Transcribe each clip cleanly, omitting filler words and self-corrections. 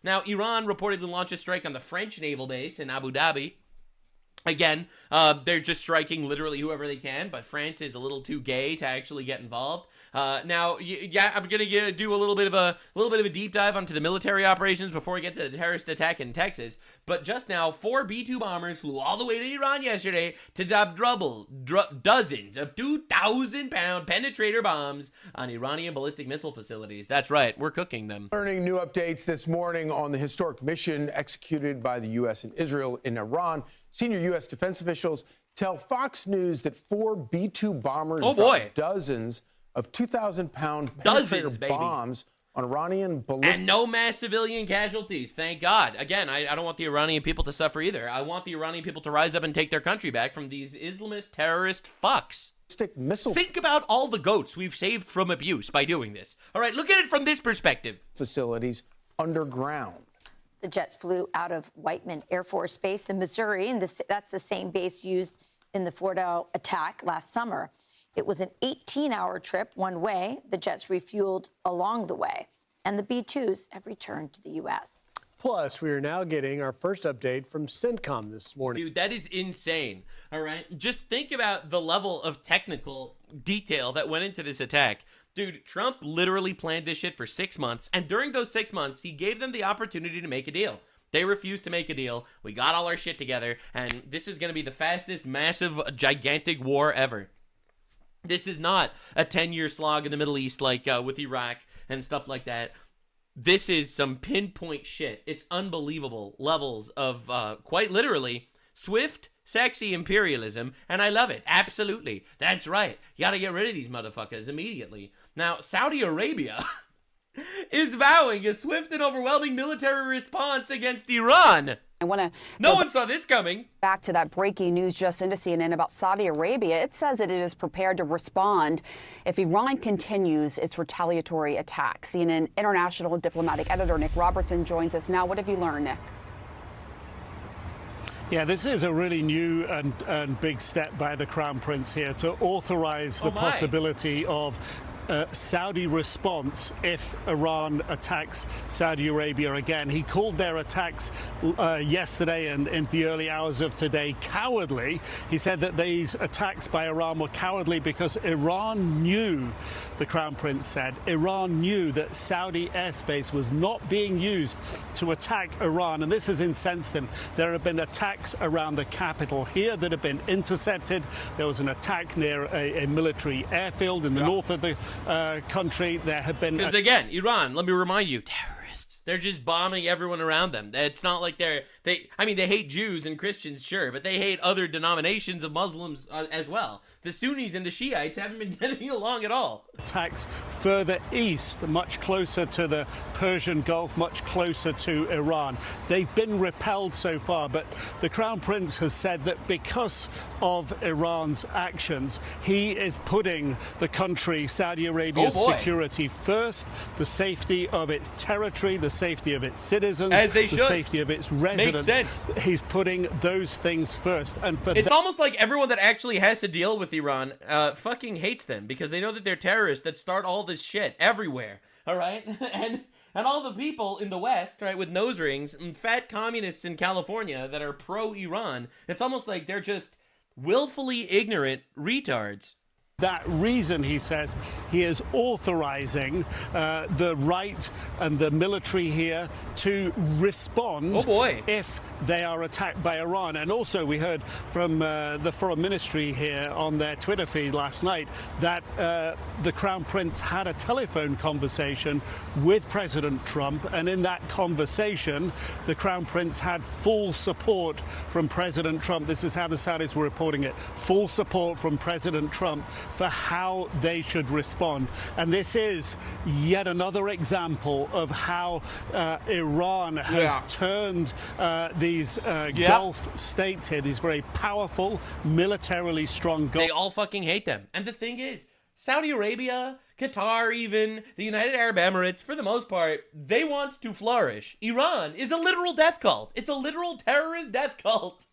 Now, Iran reportedly launched a strike on the French naval base in Abu Dhabi. Again, they're just striking literally whoever they can, but France is a little too gay to actually get involved. Now, yeah, I'm gonna do a little bit of a deep dive onto the military operations before we get to the terrorist attack in Texas. But just now, 4 B-2 bombers flew all the way to Iran yesterday to drop dozens of 2,000-pound penetrator bombs on Iranian ballistic missile facilities. That's right, we're cooking them. Learning new updates this morning on the historic mission executed by the U.S. and Israel in Iran. Senior U.S. defense officials tell Fox News that 4 B-2 bombers dropped dozens of 2,000-pound penetrator bombs on Iranian ballistic... And no mass civilian casualties, thank God. Again, I don't want the Iranian people to suffer either. I want the Iranian people to rise up and take their country back from these Islamist terrorist fucks. Missile Think about all the goats we've saved from abuse by doing this. All right, look at it from this perspective. Facilities underground. The jets flew out of Whiteman Air Force Base in Missouri, and that's the same base used in the Fordow attack last summer. It was an 18-hour trip one way. The jets refueled along the way, and the B-2s have returned to the U.S. Plus, we are now getting our first update from CENTCOM this morning. Dude, that is insane, all right? Just think about the level of technical detail that went into this attack. Dude, Trump literally planned this shit for 6 months, and during those 6 months, he gave them the opportunity to make a deal. They refused to make a deal. We got all our shit together, and this is going to be the fastest, massive, gigantic war ever. This is not a 10-year slog in the Middle East like with Iraq and stuff like that. This is some pinpoint shit. It's unbelievable levels of, quite literally, swift, sexy imperialism, and I love it. Absolutely. That's right. You gotta get rid of these motherfuckers immediately. Now, Saudi Arabia is vowing a swift and overwhelming military response against Iran. No one saw this coming. Back to that breaking news just into CNN about Saudi Arabia. It says that it is prepared to respond if Iran continues its retaliatory attacks. CNN international diplomatic editor Nick Robertson joins us now. What have you learned, Nick? Yeah, this is a really new and big step by the Crown Prince here to authorize the possibility of Saudi response if Iran attacks Saudi Arabia again. He called their attacks yesterday and in the early hours of today cowardly. He said that these attacks by Iran were cowardly because Iran knew, the Crown Prince said, Iran knew that Saudi airspace was not being used to attack Iran, and this has incensed him. There have been attacks around the capital here that have been intercepted. There was an attack near a military airfield in the north of the country. There have been... Because again, Iran, let me remind you, terrorists. They're just bombing everyone around them. It's not like they hate Jews and Christians, sure, but they hate other denominations of Muslims as well. The Sunnis and the Shiites haven't been getting along at all. Attacks further east, much closer to the Persian Gulf, much closer to Iran. They've been repelled so far, but the Crown Prince has said that because of Iran's actions, he is putting the country, Saudi Arabia's security first, the safety of its territory, the safety of its citizens, the safety of its residents. Makes sense. He's putting those things first. And for it's almost like everyone that actually has to deal with Iran fucking hates them because they know that they're terrorists that start all this shit everywhere, all right? and all the people in the West, right, with nose rings and fat communists in California that are pro-Iran, it's almost like they're just willfully ignorant retards. That reason, he says, he is authorizing the right and the military here to respond if they are attacked by Iran. And also we heard from the Foreign Ministry here on their Twitter feed last night that the Crown Prince had a telephone conversation with President Trump. And in that conversation, the Crown Prince had full support from President Trump. This is how the Saudis were reporting it. Full support from President Trump for how they should respond. And this is yet another example of how Iran has turned these Gulf states here, these very powerful, militarily strong Gulf. They all fucking hate them. And the thing is, Saudi Arabia, Qatar even, the United Arab Emirates, for the most part, they want to flourish. Iran is a literal death cult. It's a literal terrorist death cult.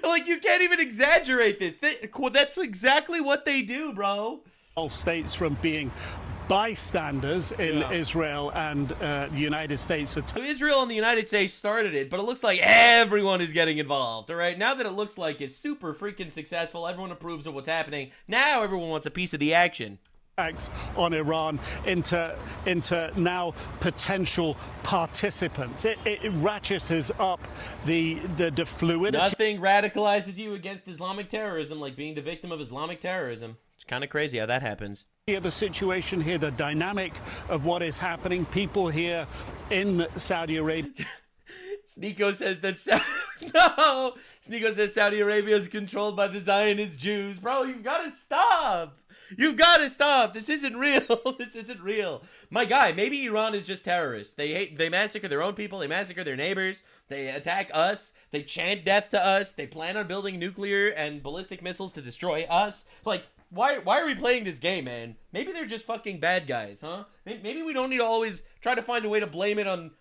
Like, you can't even exaggerate this. That's exactly what they do, bro. All states from being bystanders in Israel and the United States. So Israel and the United States started it, but it looks like everyone is getting involved, all right? Now that it looks like it's super freaking successful, everyone approves of what's happening, now everyone wants a piece of the action. On Iran into now potential participants. It ratchets up the fluidity. Nothing radicalizes you against Islamic terrorism like being the victim of Islamic terrorism. It's kind of crazy how that happens. The situation here, the dynamic of what is happening, people here in Saudi Arabia. Sneeko says that Sneeko says Saudi Arabia is controlled by the Zionist Jews. Bro, you've got to stop. You've got to stop. This isn't real. This isn't real. My guy, maybe Iran is just terrorists. They massacre their own people. They massacre their neighbors. They attack us. They chant death to us. They plan on building nuclear and ballistic missiles to destroy us. Like, why are we playing this game, man? Maybe they're just fucking bad guys, huh? Maybe we don't need to always try to find a way to blame it on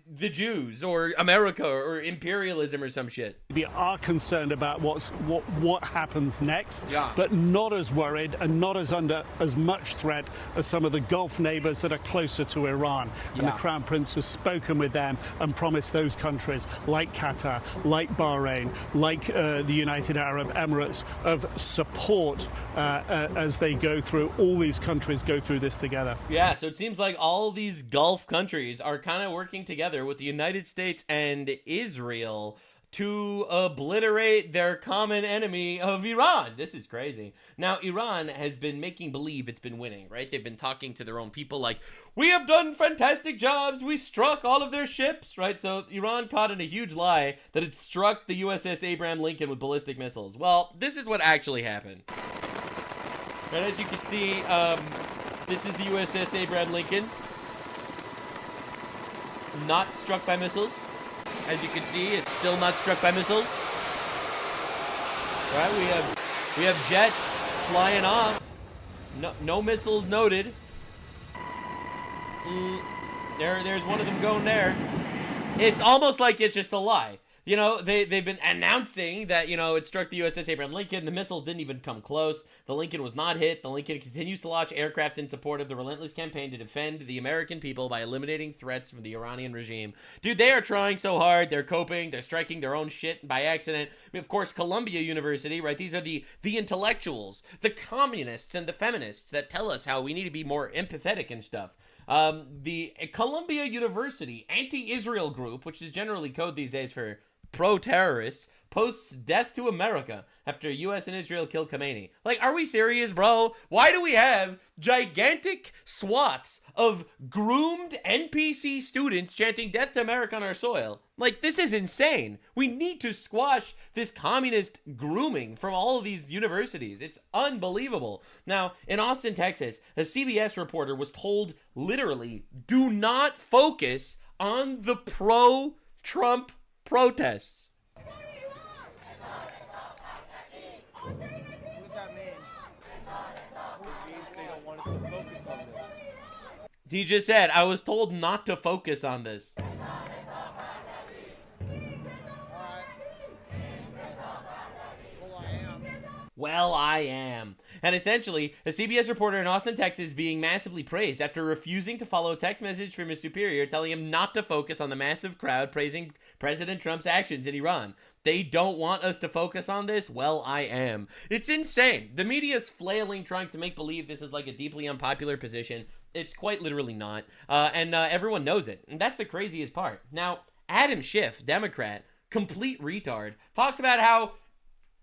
the Jews or America or imperialism or some shit. We are concerned about what happens next, yeah, but not as worried and not as under as much threat as some of the Gulf neighbors that are closer to Iran. And the Crown Prince has spoken with them and promised those countries like Qatar, like Bahrain, like the United Arab Emirates of support as they go through, all these countries go through this together. Yeah, so it seems like all these Gulf countries are kind of working together with the United States and Israel to obliterate their common enemy of Iran. This is crazy. Now, Iran has been making believe it's been winning, right? They've been talking to their own people like, we have done fantastic jobs. We struck all of their ships, right? So Iran caught in a huge lie that it struck the USS Abraham Lincoln with ballistic missiles. Well, this is what actually happened. And as you can see, this is the USS Abraham Lincoln. Not struck by missiles. As you can see, it's still not struck by missiles. All right, we have jets flying off. No missiles noted. There's one of them going there. It's almost like it's just a lie. You know, they've been announcing that, you know, it struck the USS Abraham Lincoln. The missiles didn't even come close. The Lincoln was not hit. The Lincoln continues to launch aircraft in support of the relentless campaign to defend the American people by eliminating threats from the Iranian regime. Dude, they are trying so hard. They're coping. They're striking their own shit by accident. I mean, of course, Columbia University, right? These are the intellectuals, the communists and the feminists that tell us how we need to be more empathetic and stuff. The Columbia University anti-Israel group, which is generally code these days for pro-terrorists, posts death to America after U.S. and Israel kill Khamenei. Like, are we serious, bro? Why do we have gigantic swaths of groomed NPC students chanting death to America on our soil? Like, this is insane. We need to squash this communist grooming from all of these universities. It's unbelievable. Now, in Austin, Texas, a CBS reporter was told, literally, do not focus on the pro-Trump protests. What does that mean? They don't want us to focus on this. He just said, I was told not to focus on this. Well, I am. And essentially, a CBS reporter in Austin, Texas, being massively praised after refusing to follow a text message from his superior telling him not to focus on the massive crowd praising President Trump's actions in Iran. They don't want us to focus on this? Well, I am. It's insane. The media's flailing, trying to make believe this is like a deeply unpopular position. It's quite literally not. And everyone knows it. And that's the craziest part. Now, Adam Schiff, Democrat, complete retard, talks about how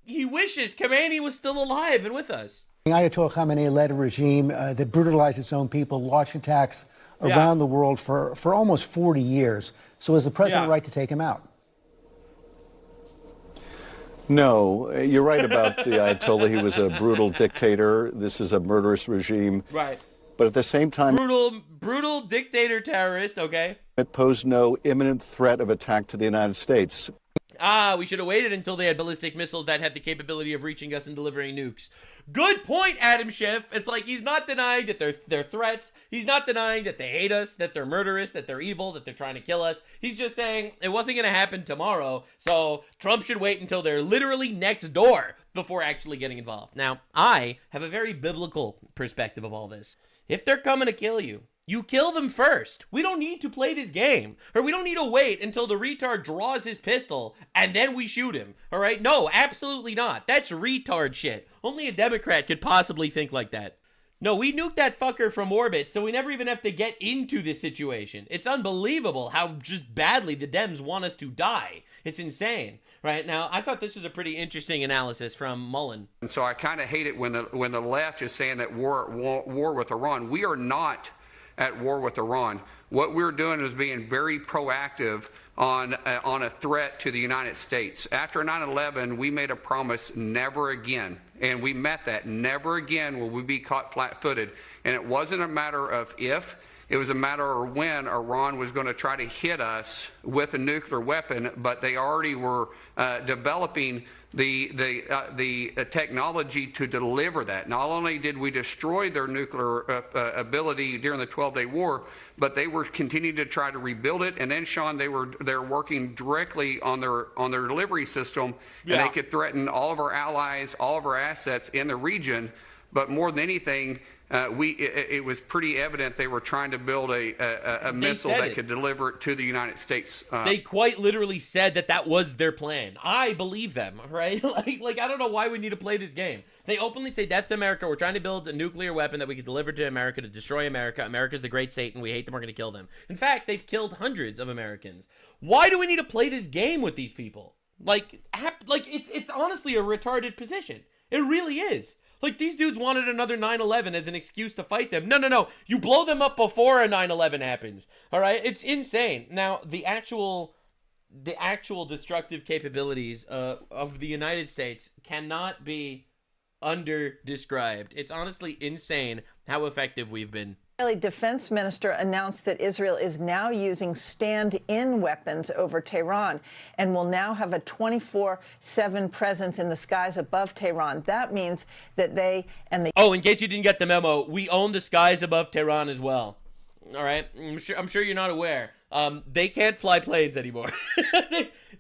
he wishes Khamenei was still alive and with us. The Ayatollah Khamenei led a regime that brutalized its own people, launched attacks around the world for almost 40 years. So is the president right to take him out? No, you're right about the Ayatollah. He was a brutal dictator. This is a murderous regime. Right. But at the same time, brutal dictator terrorist, okay? It posed no imminent threat of attack to the United States. We should have waited until they had ballistic missiles that had the capability of reaching us and delivering nukes. Good point, Adam Schiff. It's like he's not denying that they're threats. He's not denying that they hate us, that they're murderous, that they're evil, that they're trying to kill us. He's just saying it wasn't going to happen tomorrow, so Trump should wait until they're literally next door before actually getting involved. Now, I have a very biblical perspective of all this. if they're coming to kill you, you kill them first. We don't need to play this game. Or we don't need to wait until the retard draws his pistol and then we shoot him. All right? No, absolutely not. That's retard shit. Only a Democrat could possibly think like that. No, we nuked that fucker from orbit, so we never even have to get into this situation. It's unbelievable how just badly the Dems want us to die. It's insane. Right? Now, I thought this was a pretty interesting analysis from Mullen. And so I kind of hate it when the left is saying that war with Iran. We are not at war with Iran. What we're doing is being very proactive on a threat to the United States. After 9/11, we made a promise, never again, and we met that. Never again will we be caught flat-footed. And it wasn't a matter of if, it was a matter of when Iran was going to try to hit us with a nuclear weapon, but they already were developing the technology to deliver that. Not only did we destroy their nuclear ability during the 12-day war, but they were continuing to try to rebuild it. And then, Sean, they're working directly on their delivery system, and they could threaten all of our allies, all of our assets in the region. But more than anything, it was pretty evident they were trying to build a missile that could deliver it to the United States. They quite literally said that was their plan. I believe them, right? like I don't know why we need to play this game. They openly say, death to America. We're trying to build a nuclear weapon that we could deliver to America to destroy America. America's the great Satan. We hate them. We're going to kill them. In fact, they've killed hundreds of Americans. Why do we need to play this game with these people? It's honestly a retarded position. It really is. Like, these dudes wanted another 9/11 as an excuse to fight them. No. You blow them up before a 9/11 happens. All right? It's insane. Now, the actual destructive capabilities of the United States cannot be under-described. It's honestly insane how effective we've been. Israeli defense minister announced that Israel is now using stand-in weapons over Tehran and will now have a 24/7 presence in the skies above Tehran. That means that they and the... Oh, in case you didn't get the memo, we own the skies above Tehran as well. All right? I'm sure you're not aware. They can't fly planes anymore.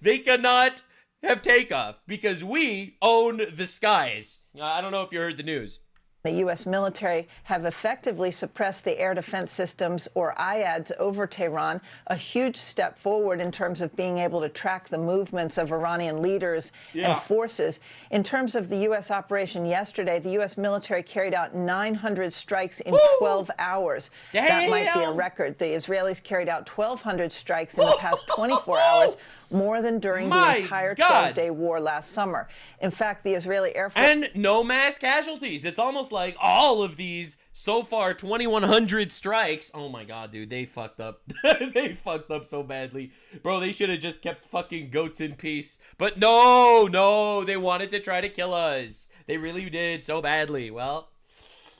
they cannot have takeoff because we own the skies. I don't know if you heard the news. The U.S. military have effectively suppressed the air defense systems, or IADs, over Tehran, a huge step forward in terms of being able to track the movements of Iranian leaders and forces. In terms of the U.S. operation yesterday, the U.S. military carried out 900 strikes in 12 hours. Damn. That might be a record. The Israelis carried out 1,200 strikes in the past 24 hours, more than during the entire 12-day war last summer. In fact, the Israeli Air Force... And no mass casualties. It's almost like all of these, so far, 2,100 strikes. Oh my god, dude, they fucked up. They fucked up so badly. Bro, they should have just kept fucking goats in peace. But no, they wanted to try to kill us. They really did so badly. Well...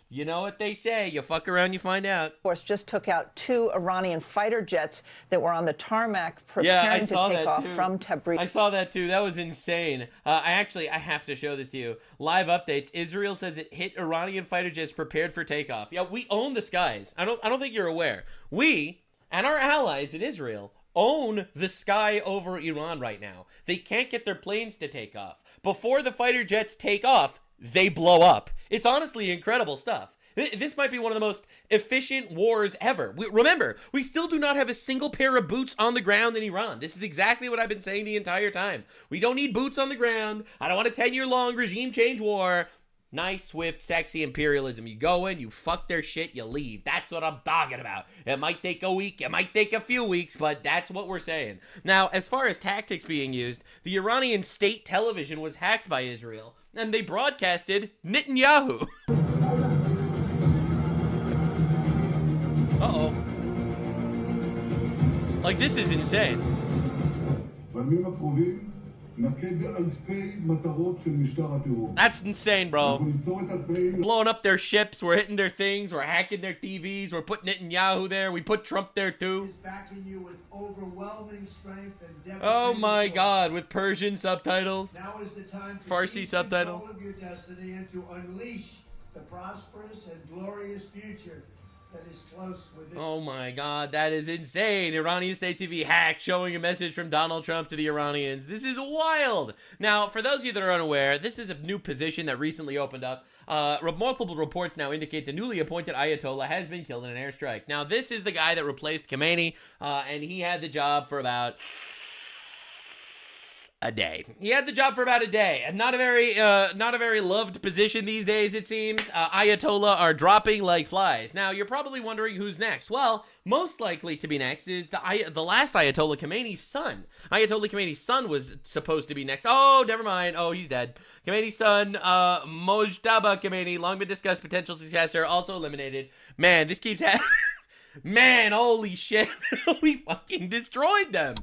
You know what they say. You fuck around, you find out. Force just took out 2 Iranian fighter jets that were on the tarmac preparing to take off from Tabriz. I saw that too. That was insane. I have to show this to you. Live updates. Israel says it hit Iranian fighter jets prepared for takeoff. Yeah, we own the skies. I don't think you're aware. We and our allies in Israel own the sky over Iran right now. They can't get their planes to take off. Before the fighter jets take off, they blow up. It's honestly incredible stuff. This might be one of the most efficient wars ever. Remember, we still do not have a single pair of boots on the ground in Iran. This is exactly what I've been saying the entire time. We don't need boots on the ground. I don't want a 10-year-long regime change war. Nice, swift, sexy imperialism. You go in, you fuck their shit, you leave. That's what I'm talking about. It might take a week, it might take a few weeks, but that's what we're saying. Now, as far as tactics being used, the Iranian state television was hacked by Israel, and they broadcasted Netanyahu. Uh-oh. Like, this is insane. That's insane, bro. Blowing up their ships, we're hitting their things, we're hacking their TVs, we're putting Netanyahu there, we put Trump there too. Oh my god, with Persian subtitles, Farsi subtitles. To unleash the prosperous and glorious future Oh my God, that is insane. Iranian state TV hacked, showing a message from Donald Trump to the Iranians. This is wild. Now, for those of you that are unaware, this is a new position that recently opened up. Multiple reports now indicate the newly appointed Ayatollah has been killed in an airstrike. Now, this is the guy that replaced Khomeini, and he had the job for about a day. He had the job for about a day, and not a very loved position these days, it seems. Ayatollah are dropping like flies. Now, you're probably wondering who's next. Well, most likely to be next is the last Ayatollah, Khomeini's son. Ayatollah Khomeini's son was supposed to be next. Oh, never mind. Oh, he's dead. Khomeini's son, Mojtaba Khomeini, long been discussed potential successor, also eliminated. Man, this keeps happening. Man, holy shit. We fucking destroyed them.